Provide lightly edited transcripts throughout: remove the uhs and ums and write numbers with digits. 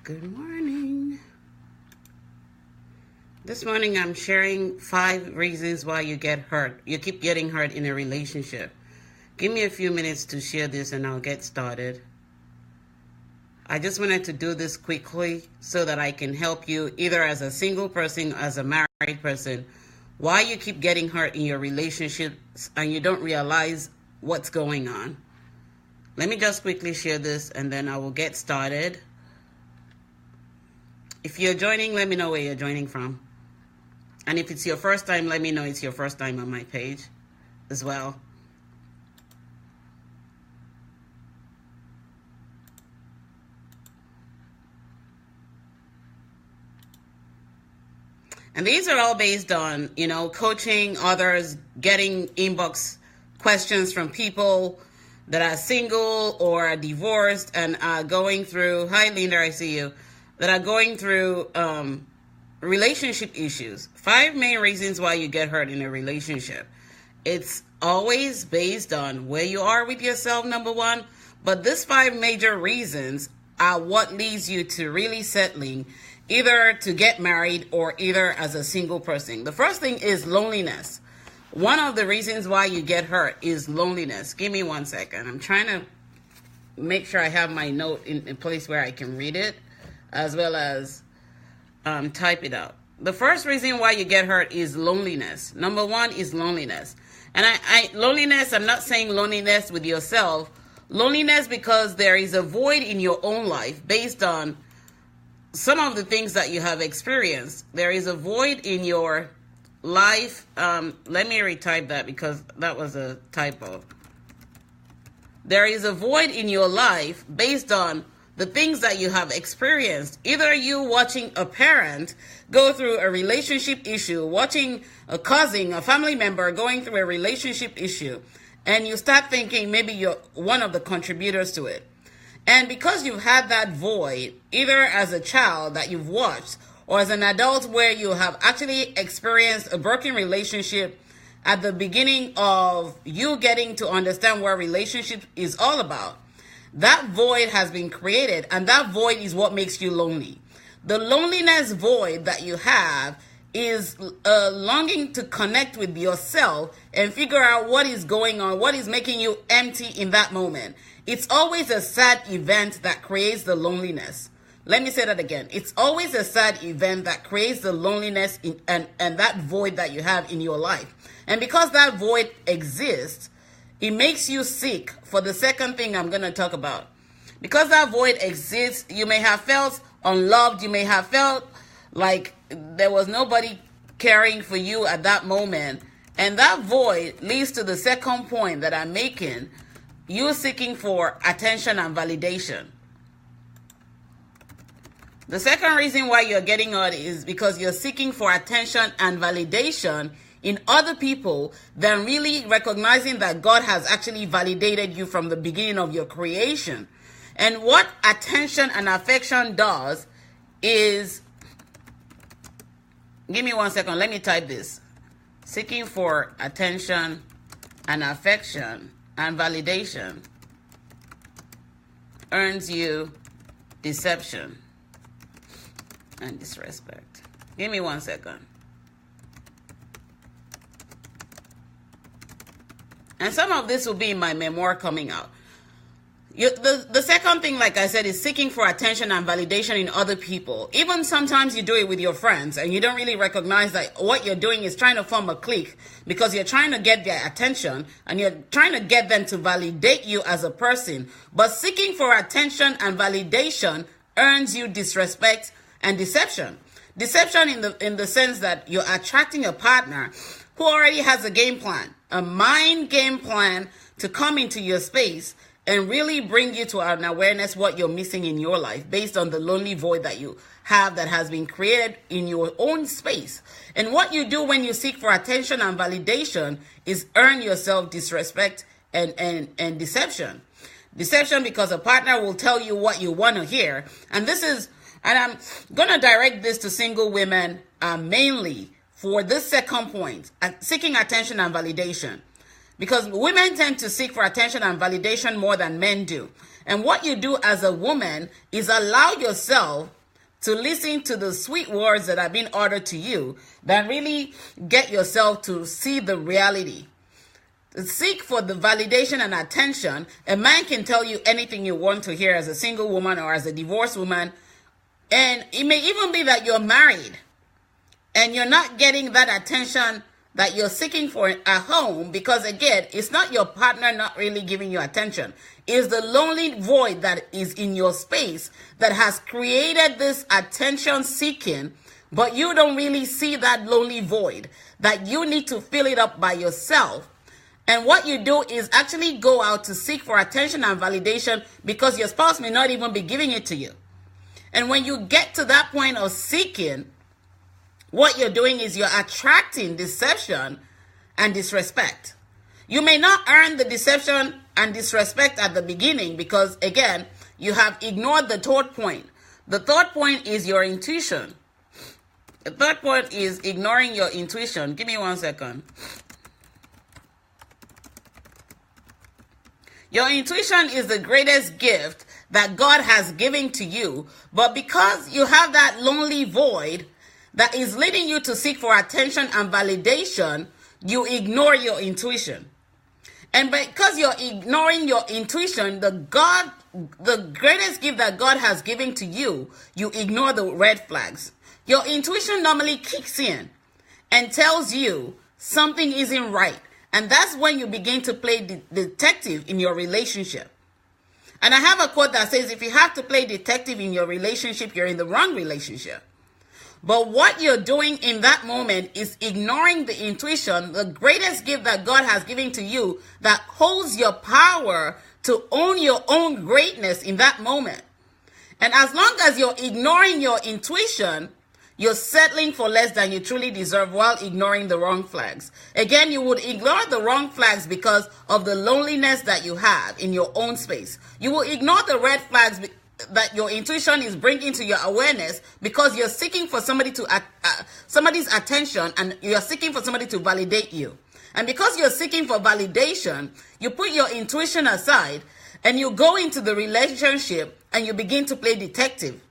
Good morning. This morning I'm sharing 5 reasons why you get hurt. You keep getting hurt in a relationship. Give me a few minutes to share this and I'll get started. I just wanted to do this quickly so that I can help you either as a single person or as a married person. Why you keep getting hurt in your relationships and you don't realize what's going on. Let me just quickly share this and then I will get started. If you're joining, let me know where you're joining from. And if it's your first time, let me know it's your first time on my page as well. And these are all based on, coaching others, getting inbox questions from people that are single or are divorced and are going through, hi Linda, I see you, that are going through relationship issues. 5 main reasons why you get hurt in a relationship. It's always based on where you are with yourself, number one. But these 5 major reasons are what leads you to really settling, either to get married or either as a single person. The first thing is loneliness. One of the reasons why you get hurt is loneliness. Give me 1 second. I'm trying to make sure I have my note in a place where I can read it, as well as type it out. The first reason why you get hurt is loneliness. Number 1 is loneliness. And loneliness, I'm not saying loneliness with yourself. Loneliness because there is a void in your own life based on some of the things that you have experienced. There is a void in your life. Let me retype that because that was a typo. There is a void in your life based on the things that you have experienced. Either you watching a parent go through a relationship issue, watching a cousin, a family member going through a relationship issue, and you start thinking maybe you're one of the contributors to it. And because you've had that void, either as a child that you've watched or as an adult where you have actually experienced a broken relationship at the beginning of you getting to understand what relationship is all about, that void has been created, and that void is what makes you lonely. The loneliness void that you have is longing to connect with yourself and figure out what is going on, what is making you empty in that moment. It's always a sad event that creates the loneliness. Let me say that again. It's always a sad event that creates the loneliness and that void that you have in your life. And because that void exists, it makes you seek for the second thing I'm going to talk about. Because that void exists, you may have felt unloved. You may have felt like there was nobody caring for you at that moment. And that void leads to the second point that I'm making. You're seeking for attention and validation. The second reason why you're getting hurt is because you're seeking for attention and validation in other people than really recognizing that God has actually validated you from the beginning of your creation. And what attention and affection does is, give me 1 second, let me type this. Seeking for attention and affection and validation earns you deception and disrespect. Give me 1 second. And some of this will be in my memoir coming out. The second thing, like I said, is seeking for attention and validation in other people. Even sometimes you do it with your friends and you don't really recognize that what you're doing is trying to form a clique because you're trying to get their attention and you're trying to get them to validate you as a person. But seeking for attention and validation earns you disrespect and deception. Deception in the sense that you're attracting a partner who already has a game plan, a mind game plan to come into your space and really bring you to an awareness what you're missing in your life based on the lonely void that you have that has been created in your own space. And what you do when you seek for attention and validation is earn yourself disrespect and deception. Deception because a partner will tell you what you want to hear. And I'm going to direct this to single women mainly for this second point, seeking attention and validation. Because women tend to seek for attention and validation more than men do. And what you do as a woman is allow yourself to listen to the sweet words that are being uttered to you, that really get yourself to see the reality. Seek for the validation and attention. A man can tell you anything you want to hear as a single woman or as a divorced woman. And it may even be that you're married and you're not getting that attention that you're seeking for at home, because again, it's not your partner not really giving you attention. It's the lonely void that is in your space that has created this attention seeking, but you don't really see that lonely void, that you need to fill it up by yourself. And what you do is actually go out to seek for attention and validation, because your spouse may not even be giving it to you. And when you get to that point of seeking, what you're doing is you're attracting deception and disrespect. You may not earn the deception and disrespect at the beginning because, again, you have ignored the third point. The third point is your intuition. The third point is ignoring your intuition. Give me 1 second. Your intuition is the greatest gift that God has given to you, but because you have that lonely void that is leading you to seek for attention and validation, you ignore your intuition. And because you're ignoring your intuition, the greatest gift that God has given to you, you ignore the red flags. Your intuition normally kicks in and tells you something isn't right. And that's when you begin to play detective in your relationship. And I have a quote that says, if you have to play detective in your relationship, you're in the wrong relationship. But what you're doing in that moment is ignoring the intuition, the greatest gift that God has given to you, that holds your power to own your own greatness in that moment. And as long as you're ignoring your intuition, you're settling for less than you truly deserve while ignoring the wrong flags. Again, you would ignore the wrong flags because of the loneliness that you have in your own space. You will ignore the red flags that your intuition is bringing to your awareness because you're seeking for somebody's attention, and you're seeking for somebody to validate you. And because you're seeking for validation, you put your intuition aside and you go into the relationship and you begin to play detective.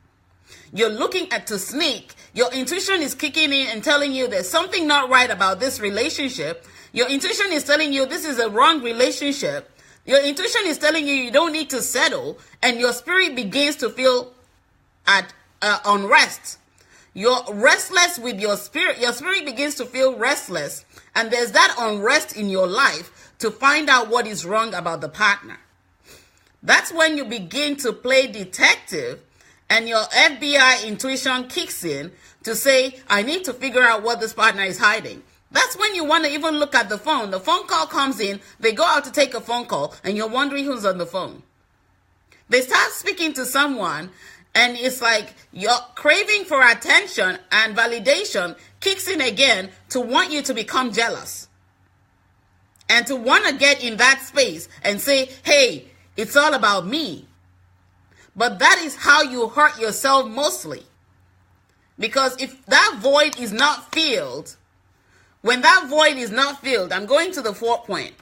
You're looking to sneak. Your intuition is kicking in and telling you there's something not right about this relationship. Your intuition is telling you this is a wrong relationship. Your intuition is telling you you don't need to settle, and your spirit begins to feel at unrest. You're restless with your spirit. Your spirit begins to feel restless, and there's that unrest in your life to find out what is wrong about the partner. That's when you begin to play detective, and your FBI intuition kicks in to say, I need to figure out what this partner is hiding. That's when you want to even look at the phone. The phone call comes in, they go out to take a phone call, and you're wondering who's on the phone. They start speaking to someone, and it's like your craving for attention and validation kicks in again to want you to become jealous. And to want to get in that space and say, hey, it's all about me. But that is how you hurt yourself mostly. Because if that void is not filled, when that void is not filled, I'm going to the fourth point.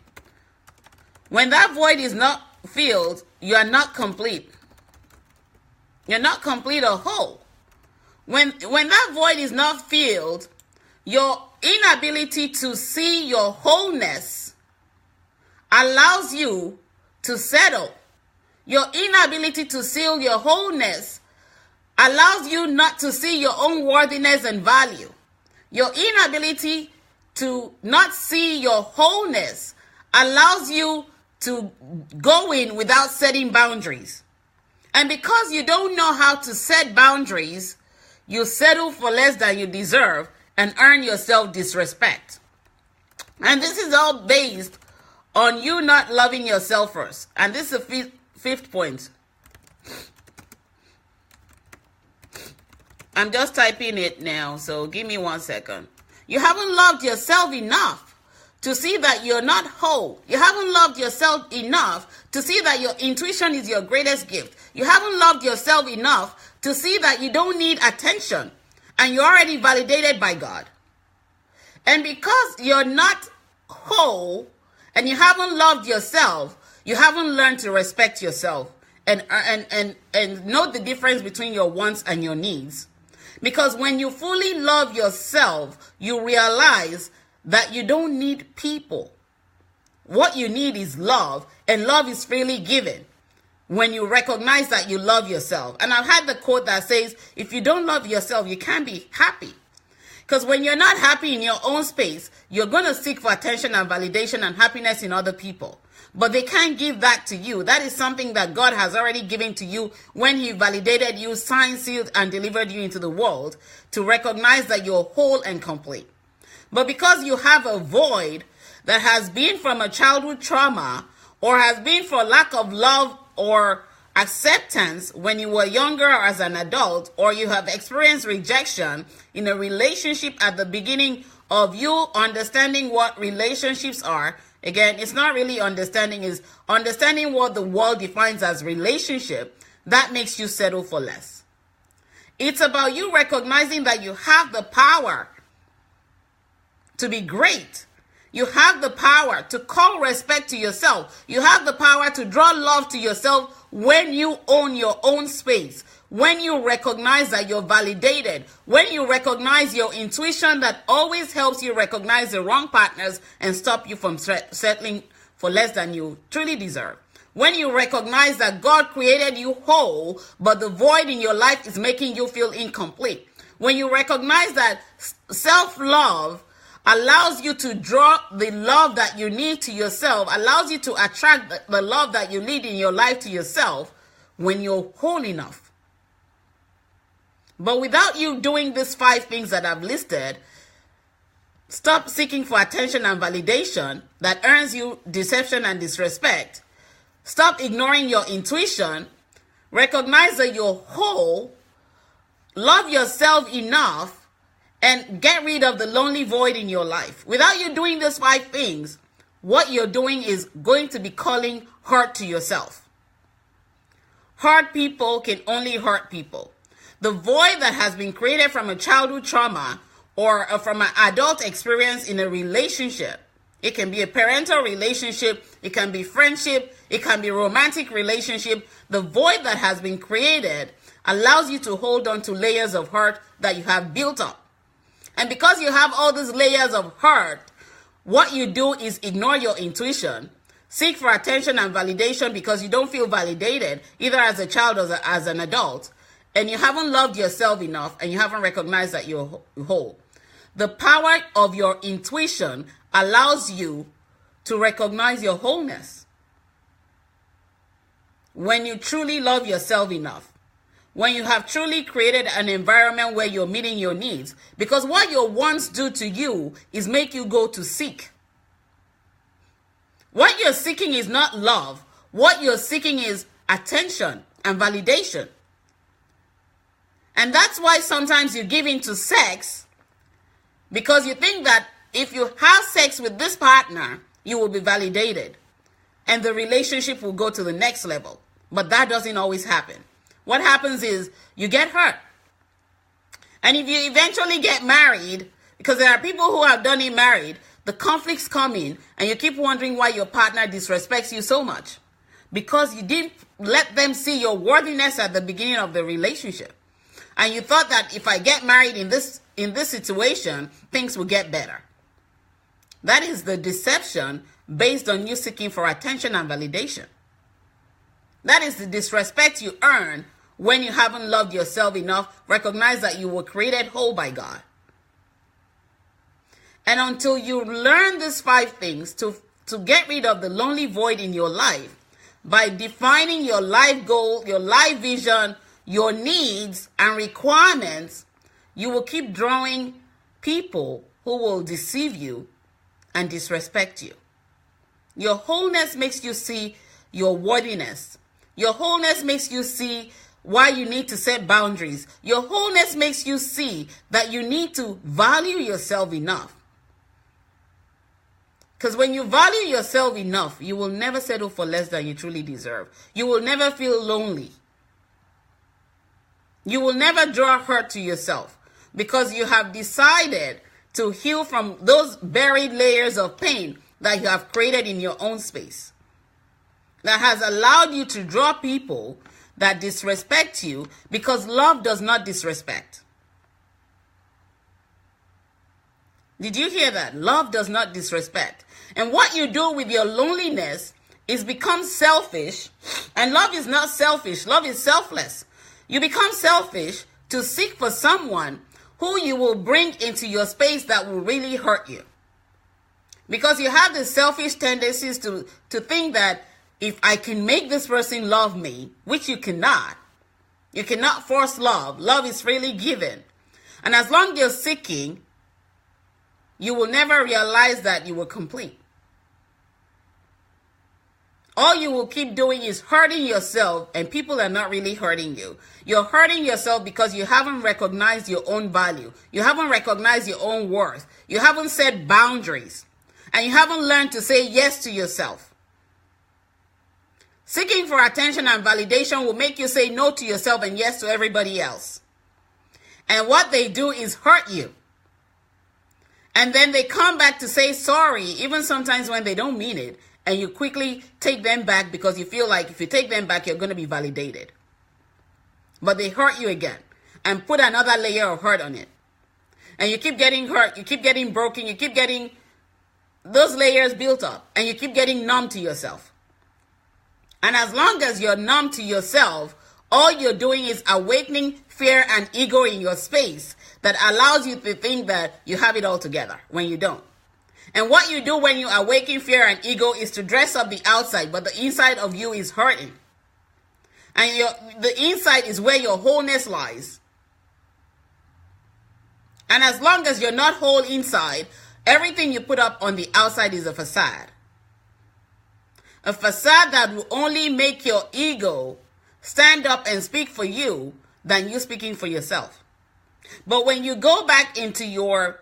When that void is not filled, you are not complete. You're not complete or whole. When that void is not filled, your inability to see your wholeness allows you to settle. Your inability to see your wholeness allows you not to see your own worthiness and value. Your inability to not see your wholeness allows you to go in without setting boundaries. And because you don't know how to set boundaries, you settle for less than you deserve and earn yourself disrespect. And this is all based on you not loving yourself first. And this is the fifth point. I'm just typing it now, so give me 1 second. You haven't loved yourself enough to see that you're not whole. You haven't loved yourself enough to see that your intuition is your greatest gift. You haven't loved yourself enough to see that you don't need attention and you're already validated by God. And because you're not whole and you haven't loved yourself, you haven't learned to respect yourself. and note the difference between your wants and your needs. Because when you fully love yourself, you realize that you don't need people. What you need is love, and love is freely given when you recognize that you love yourself. And I've had the quote that says, if you don't love yourself, you can't be happy. Because when you're not happy in your own space, you're going to seek for attention and validation and happiness in other people. But they can't give that to you. That is something that God has already given to you when he validated you, signed, sealed, and delivered you into the world to recognize that you're whole and complete. But because you have a void that has been from a childhood trauma or has been for lack of love or acceptance when you were younger or as an adult, or you have experienced rejection in a relationship at the beginning of you understanding what relationships are. Again, it's not really understanding, is understanding what the world defines as relationship. That makes you settle for less. It's about you recognizing that you have the power to be great. You have the power to call respect to yourself. You have the power to draw love to yourself when you own your own space. When you recognize that you're validated, when you recognize your intuition that always helps you recognize the wrong partners and stop you from settling for less than you truly deserve. When you recognize that God created you whole, but the void in your life is making you feel incomplete. When you recognize that self-love allows you to draw the love that you need to yourself, allows you to attract the love that you need in your life to yourself when you're whole enough. But without you doing these 5 things that I've listed, stop seeking for attention and validation that earns you deception and disrespect. Stop ignoring your intuition. Recognize that you're whole. Love yourself enough and get rid of the lonely void in your life. Without you doing these 5 things, what you're doing is going to be calling hurt to yourself. Hurt people can only hurt people. The void that has been created from a childhood trauma or from an adult experience in a relationship, it can be a parental relationship, it can be friendship, it can be romantic relationship. The void that has been created allows you to hold on to layers of hurt that you have built up. And because you have all these layers of hurt, what you do is ignore your intuition, seek for attention and validation because you don't feel validated, either as a child or as an adult, and you haven't loved yourself enough and you haven't recognized that you're whole. The power of your intuition allows you to recognize your wholeness. When you truly love yourself enough, when you have truly created an environment where you're meeting your needs, because what your wants do to you is make you go to seek. What you're seeking is not love. What you're seeking is attention and validation. And that's why sometimes you give into sex, because you think that if you have sex with this partner, you will be validated and the relationship will go to the next level. But that doesn't always happen. What happens is you get hurt. And if you eventually get married, because there are people who have done it married, the conflicts come in and you keep wondering why your partner disrespects you so much. Because you didn't let them see your worthiness at the beginning of the relationship. And you thought that if I get married in this situation, things will get better. That is the deception based on you seeking for attention and validation. That is the disrespect you earn when you haven't loved yourself enough. Recognize that you were created whole by God. And until you learn these 5 things to get rid of the lonely void in your life, by defining your life goal, your life vision, your needs and requirements, you will keep drawing people who will deceive you and disrespect you. Your wholeness makes you see your worthiness. Your wholeness makes you see why you need to set boundaries. Your wholeness makes you see that you need to value yourself enough. Because when you value yourself enough, you will never settle for less than you truly deserve. You will never feel lonely. You will never draw hurt to yourself because you have decided to heal from those buried layers of pain that you have created in your own space. that has allowed you to draw people that disrespect you, because love does not disrespect. Did you hear that? Love does not disrespect. And what you do with your loneliness is become selfish. And love is not selfish. Love is selfless. You become selfish to seek for someone who you will bring into your space that will really hurt you. Because you have the selfish tendencies to think that if I can make this person love me, which you cannot force love. Love is freely given. And as long as you're seeking, you will never realize that you were complete. All you will keep doing is hurting yourself, and people are not really hurting you. You're hurting yourself because you haven't recognized your own value. You haven't recognized your own worth. You haven't set boundaries. And you haven't learned to say yes to yourself. Seeking for attention and validation will make you say no to yourself and yes to everybody else. And what they do is hurt you. And then they come back to say sorry, even sometimes when they don't mean it. And you quickly take them back because you feel like if you take them back, you're going to be validated. But they hurt you again and put another layer of hurt on it. And you keep getting hurt. You keep getting broken. You keep getting those layers built up. And you keep getting numb to yourself. And as long as you're numb to yourself, all you're doing is awakening fear and ego in your space that allows you to think that you have it all together when you don't. And what you do when you awaken fear and ego is to dress up the outside, but the inside of you is hurting. And the inside is where your wholeness lies. And as long as you're not whole inside, everything you put up on the outside is a facade. A facade that will only make your ego stand up and speak for you than you speaking for yourself. But when you go back into your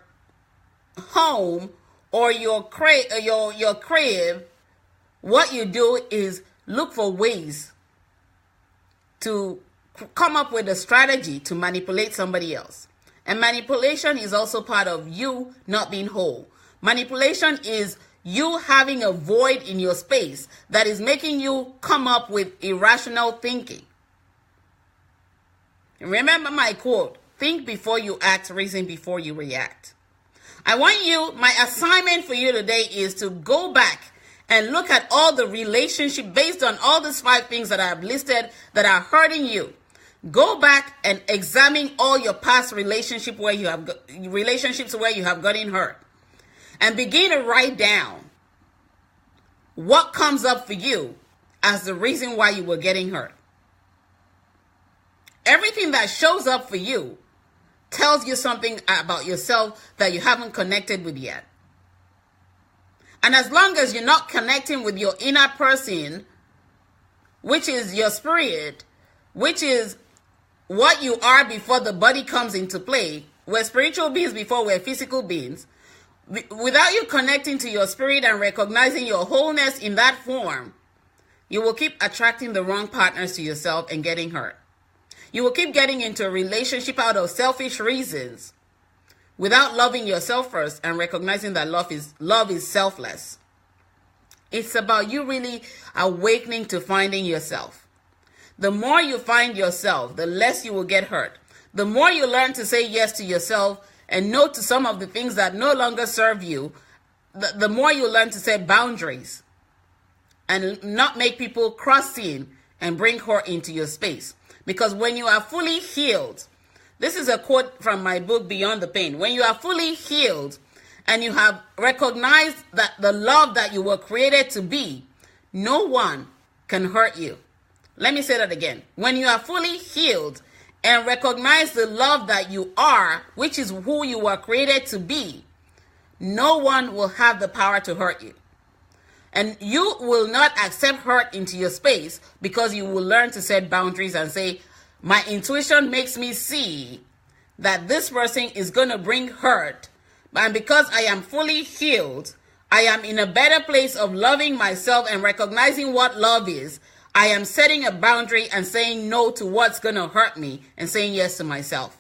home or your crib, what you do is look for ways to come up with a strategy to manipulate somebody else. And manipulation is also part of you not being whole. Manipulation is you having a void in your space that is making you come up with irrational thinking. Remember my quote, think before you act, reason before you react. My assignment for you today is to go back and look at all the relationship based on all these 5 things that I have listed that are hurting you. Go back and examine all your past relationships where you have gotten hurt. And begin to write down what comes up for you as the reason why you were getting hurt. Everything that shows up for you tells you something about yourself that you haven't connected with yet. And as long as you're not connecting with your inner person, which is your spirit, which is what you are before the body comes into play, we're spiritual beings before we're physical beings. Without you connecting to your spirit and recognizing your wholeness in that form, you will keep attracting the wrong partners to yourself and getting hurt. You will keep getting into a relationship out of selfish reasons without loving yourself first and recognizing that love is selfless. It's about you really awakening to finding yourself. The more you find yourself, the less you will get hurt. The more you learn to say yes to yourself and no to some of the things that no longer serve you, the more you learn to set boundaries and not make people cross in and bring hurt into your space. Because when you are fully healed, this is a quote from my book, Beyond the Pain. When you are fully healed and you have recognized that the love that you were created to be, no one can hurt you. Let me say that again. When you are fully healed and recognize the love that you are, which is who you were created to be, no one will have the power to hurt you. And you will not accept hurt into your space because you will learn to set boundaries and say, my intuition makes me see that this person is going to bring hurt. And because I am fully healed, I am in a better place of loving myself and recognizing what love is. I am setting a boundary and saying no to what's going to hurt me and saying yes to myself.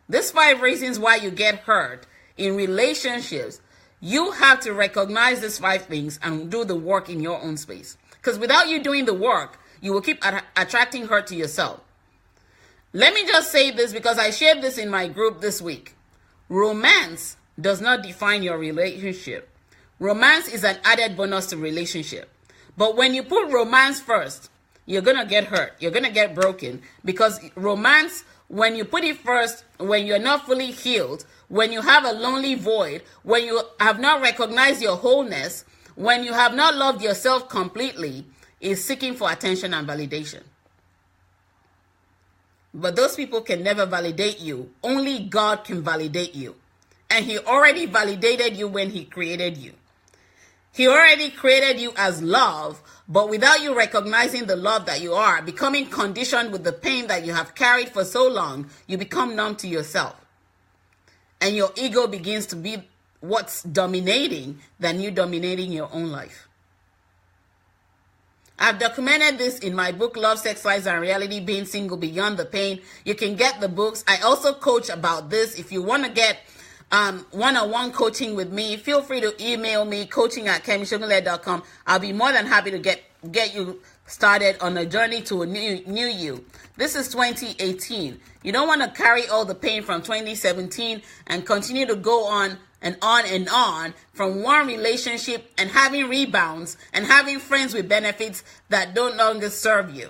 These 5 reasons why you get hurt in relationships. You have to recognize these 5 things and do the work in your own space. Because without you doing the work, you will keep attracting hurt to yourself. Let me just say this because I shared this in my group this week. Romance does not define your relationship. Romance is an added bonus to relationship. But when you put romance first, you're going to get hurt. You're going to get broken. Because romance, when you put it first, when you're not fully healed, when you have a lonely void, when you have not recognized your wholeness, when you have not loved yourself completely, is seeking for attention and validation. But those people can never validate you. Only God can validate you. And he already validated you when he created you. He already created you as love, but without you recognizing the love that you are, becoming conditioned with the pain that you have carried for so long, you become numb to yourself. And your ego begins to be what's dominating than you dominating your own life. I've documented this in my book, Love, Sex, Lies, and Reality, Being Single Beyond the Pain. You can get the books. I also coach about this. If you want to get one-on-one coaching with me, feel free to email me, coaching@kemishogule.com. I'll be more than happy to get you started on a journey to a new you. This is 2018. You don't want to carry all the pain from 2017 and continue to go on and on from one relationship and having rebounds and having friends with benefits that don't longer serve you.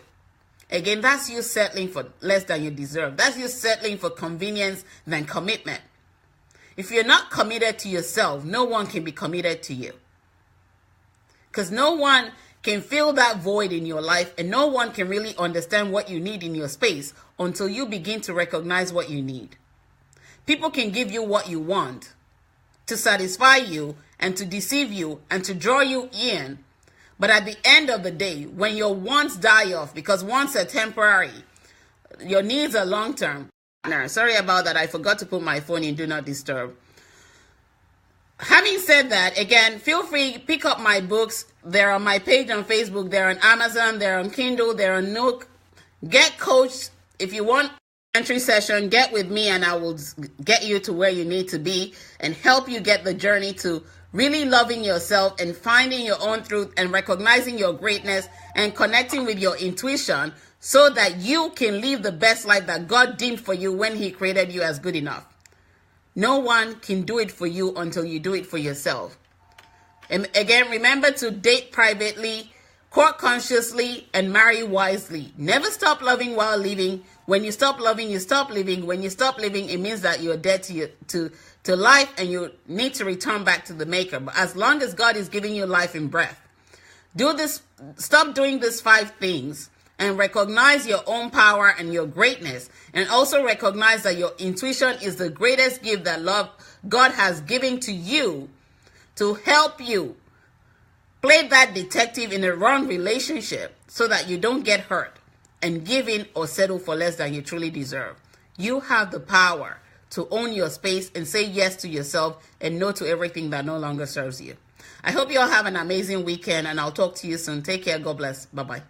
Again, that's you settling for less than you deserve. That's you settling for convenience than commitment. If you're not committed to yourself, no one can be committed to you. Because no one can fill that void in your life, and no one can really understand what you need in your space until you begin to recognize what you need. People can give you what you want to satisfy you and to deceive you and to draw you in. But at the end of the day, when your wants die off, because wants are temporary, your needs are long-term. Sorry about that. I forgot to put my phone in Do Not Disturb. Having said that, again, feel free, pick up my books. They're on my page on Facebook. They're on Amazon. They're on Kindle. They're on Nook. Get coached. If you want entry session, get with me and I will get you to where you need to be and help you get the journey to really loving yourself and finding your own truth and recognizing your greatness and connecting with your intuition so that you can live the best life that God deemed for you when he created you as good enough. No one can do it for you until you do it for yourself. And again, remember to date privately, court consciously, and marry wisely. Never stop loving while living. When you stop loving, you stop living. When you stop living, it means that you're dead to life and you need to return back to the maker. But as long as God is giving you life and breath, do this. Stop doing these 5 things and recognize your own power and your greatness. And also recognize that your intuition is the greatest gift that God has given to you to help you play that detective in a wrong relationship so that you don't get hurt and give in or settle for less than you truly deserve. You have the power to own your space and say yes to yourself and no to everything that no longer serves you. I hope you all have an amazing weekend and I'll talk to you soon. Take care. God bless. Bye-bye.